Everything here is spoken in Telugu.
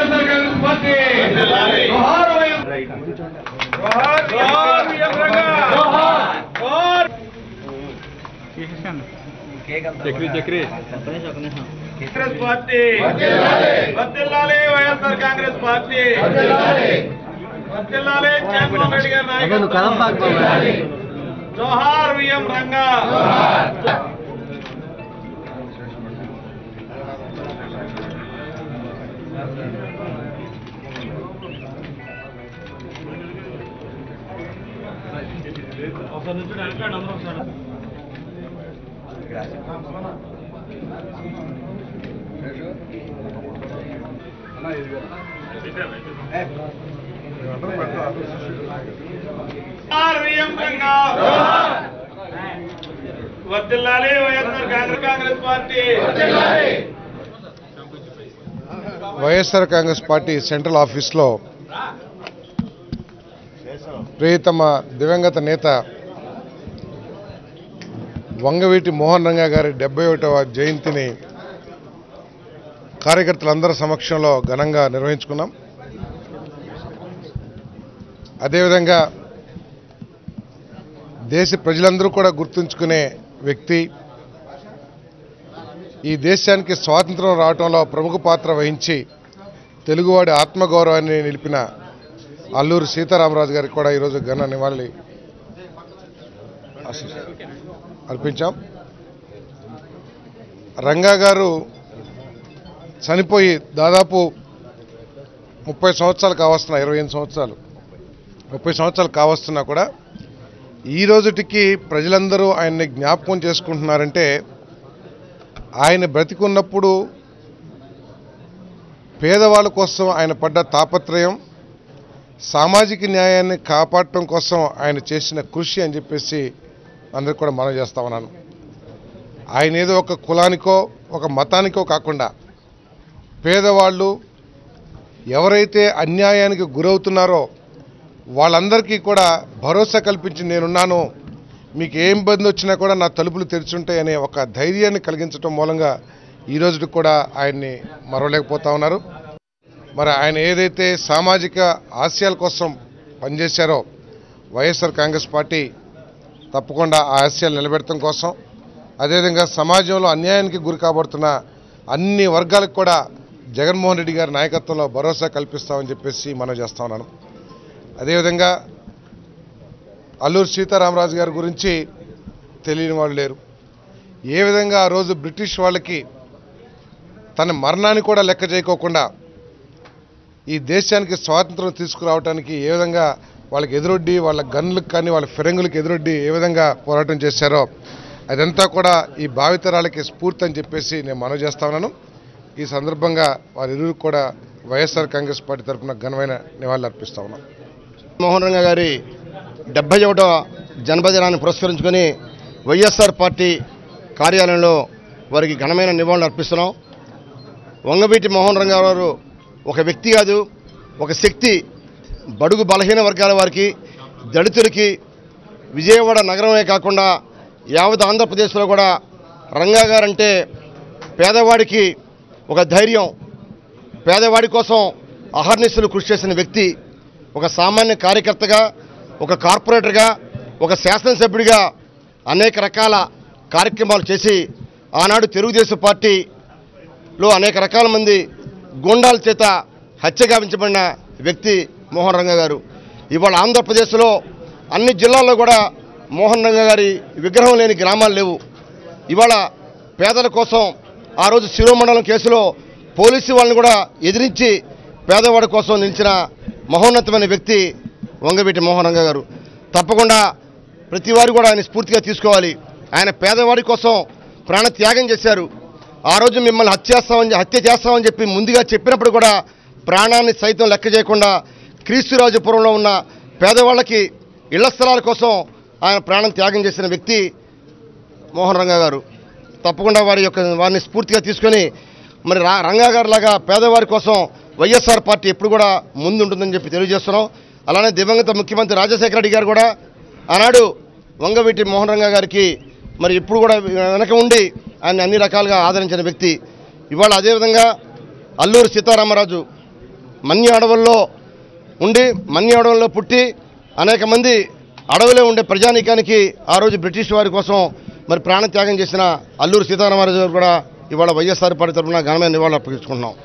కాంగ్రెస్ పార్టీ చక్రీ కాంగ్రెస్ పార్టీ వర్ధిల్లాలి వైఎస్ఆర్ కాంగ్రెస్ పార్టీ వర్ధిల్లాలి జగన్మోహన్ రెడ్డి గారి నాయకత్వం జోహార్ విఎం రంగా వర్ధిల్లాలి YSR Congress party YSR Congress party central ఆఫీస్లో ప్రియతమ దివంగత నేత వంగవీటి మోహన్ రంగా గారి 71వ జయంతిని కార్యకర్తలందరి సమక్షంలో ఘనంగా నిర్వహించుకున్నాం. అదేవిధంగా దేశ ప్రజలందరూ కూడా గుర్తుంచుకునే వ్యక్తి, ఈ దేశానికి స్వాతంత్రం రావడంలో ప్రముఖ పాత్ర వహించి తెలుగువాడి ఆత్మగౌరవాన్ని నిలిపిన అల్లూరి సీతారామరాజు గారికి కూడా ఈరోజు ఘన నివాళి అర్పించాం. రంగా గారు చనిపోయి దాదాపు 30 సంవత్సరాలు కావస్తున్నా, 28 సంవత్సరాలు 30 సంవత్సరాలు కావస్తున్నా కూడా ఈ రోజుటికి ప్రజలందరూ ఆయన్ని జ్ఞాపకం చేసుకుంటున్నారంటే ఆయన బ్రతికున్నప్పుడు పేదవాళ్ళ కోసం ఆయన పడ్డ తాపత్రయం, సామాజిక న్యాయాన్ని కాపాడటం కోసం ఆయన చేసిన కృషి అని చెప్పేసి అందరికీ కూడా మనం చేస్తా ఉన్నాను. ఆయన ఏదో ఒక కులానికో ఒక మతానికో కాకుండా పేదవాళ్ళు ఎవరైతే అన్యాయానికి గురవుతున్నారో వాళ్ళందరికీ కూడా భరోసా కల్పించి నేనున్నాను, మీకు ఏ ఇబ్బంది వచ్చినా కూడా నా తలుపులు తెరిచుంటాయనే ఒక ధైర్యాన్ని కలిగించడం మూలంగా ఈ రోజుకి కూడా ఆయన్ని మరవలేకపోతా ఉన్నారు. మరి ఆయన ఏదైతే సామాజిక ఆశయాల కోసం పనిచేశారో వైఎస్ఆర్ కాంగ్రెస్ పార్టీ తప్పకుండా ఆ ఆశయాలు నిలబెట్టడం కోసం, అదేవిధంగా సమాజంలో అన్యాయానికి గురి కాబడుతున్న అన్ని వర్గాలకు కూడా జగన్మోహన్ రెడ్డి గారి నాయకత్వంలో భరోసా కల్పిస్తామని చెప్పేసి మనం చేస్తా ఉన్నాను. అదేవిధంగా అల్లూరి సీతారామరాజు గారి గురించి తెలియని వాళ్ళు లేరు. ఏ విధంగా ఆ రోజు బ్రిటిష్ వాళ్ళకి తన మరణాన్ని కూడా లెక్క చేయకోకుండా ఈ దేశానికి స్వాతంత్రం తీసుకురావడానికి ఏ విధంగా వాళ్ళకి ఎదురొడ్డి, వాళ్ళ గన్లకు కానీ వాళ్ళ ఫిరంగులకు ఎదురొడ్డి ఏ విధంగా పోరాటం చేశారో అదంతా కూడా ఈ భావితరాలకి స్ఫూర్తి అని చెప్పేసి నేను మనవి చేస్తా ఉన్నాను. ఈ సందర్భంగా వారిరువురు కూడా వైఎస్ఆర్ కాంగ్రెస్ పార్టీ తరఫున ఘనమైన నివాళులు అర్పిస్తా ఉన్నాం. మోహన్ రంగా గారి 71వ జన్మదినాన్ని పురస్కరించుకొని వైఎస్ఆర్ పార్టీ కార్యాలయంలో వారికి ఘనమైన నివాళులు అర్పిస్తున్నాం. వంగవీటి మోహన్ రంగా గారు ఒక వ్యక్తి కాదు, ఒక శక్తి. బడుగు బలహీన వర్గాల వారికి, దళితులకి విజయవాడ నగరమే కాకుండా యావత్ ఆంధ్రప్రదేశ్లో కూడా రంగా గారంటే పేదవాడికి ఒక ధైర్యం, పేదవాడి కోసం అహర్నిశలు కృషి చేసిన వ్యక్తి. ఒక సామాన్య కార్యకర్తగా, ఒక కార్పొరేటర్గా, ఒక శాసనసభ్యుడిగా అనేక రకాల కార్యక్రమాలు చేసి ఆనాడు తెలుగుదేశం పార్టీలో అనేక రకాల మంది గూండాల చేత హత్య గావించబడిన వ్యక్తి మోహన్ రంగా గారు. ఇవాళ ఆంధ్రప్రదేశ్లో అన్ని జిల్లాల్లో కూడా మోహన్ రంగా గారి విగ్రహం లేని గ్రామాలు లేవు. ఇవాళ పేదల కోసం ఆ రోజు శిరోమండలం కేసులో పోలీసు వాళ్ళని కూడా ఎదిరించి పేదవాడి కోసం నిలిచిన మహోన్నతమైన వ్యక్తి వంగవీటి మోహన్ రంగా గారు. తప్పకుండా ప్రతి వారు కూడా ఆయన స్ఫూర్తిగా తీసుకోవాలి. ఆయన పేదవాడి కోసం ప్రాణత్యాగం చేశారు. ఆ రోజు మిమ్మల్ని హత్య చేస్తామని చెప్పి ముందుగా చెప్పినప్పుడు కూడా ప్రాణాన్ని సైతం లెక్క చేయకుండా క్రీస్తురాజపురంలో ఉన్న పేదవాళ్ళకి ఇళ్ల స్థలాల కోసం ఆయన ప్రాణం త్యాగం చేసిన వ్యక్తి మోహన్ రంగా గారు. తప్పకుండా వారిని స్ఫూర్తిగా తీసుకొని మరి రంగా గారు లాగా పేదవారి కోసం వైఎస్ఆర్ పార్టీ ఎప్పుడు కూడా ముందుంటుందని చెప్పి తెలియజేస్తున్నాం. అలానే దివంగత ముఖ్యమంత్రి రాజశేఖర రెడ్డి గారు కూడా ఆనాడు వంగవీటి మోహన్ రంగా గారికి మరి ఇప్పుడు కూడా వెనక ఉండి ఆయన అన్ని రకాలుగా ఆదరించిన వ్యక్తి. ఇవాళ అదేవిధంగా అల్లూరి సీతారామరాజు మన్య అడవుల్లో ఉండి మన్య అడవుల్లో పుట్టి అనేక మంది అడవిలో ఉండే ప్రజానీకానికి ఆ రోజు బ్రిటిష్ వారి కోసం మరి ప్రాణత్యాగం చేసిన అల్లూరి సీతారామరాజు గారు కూడా ఇవాళ వైఎస్ఆర్ పార్టీ తరఫున ఘనమైన నివాళులు అర్పించుకుంటున్నాం.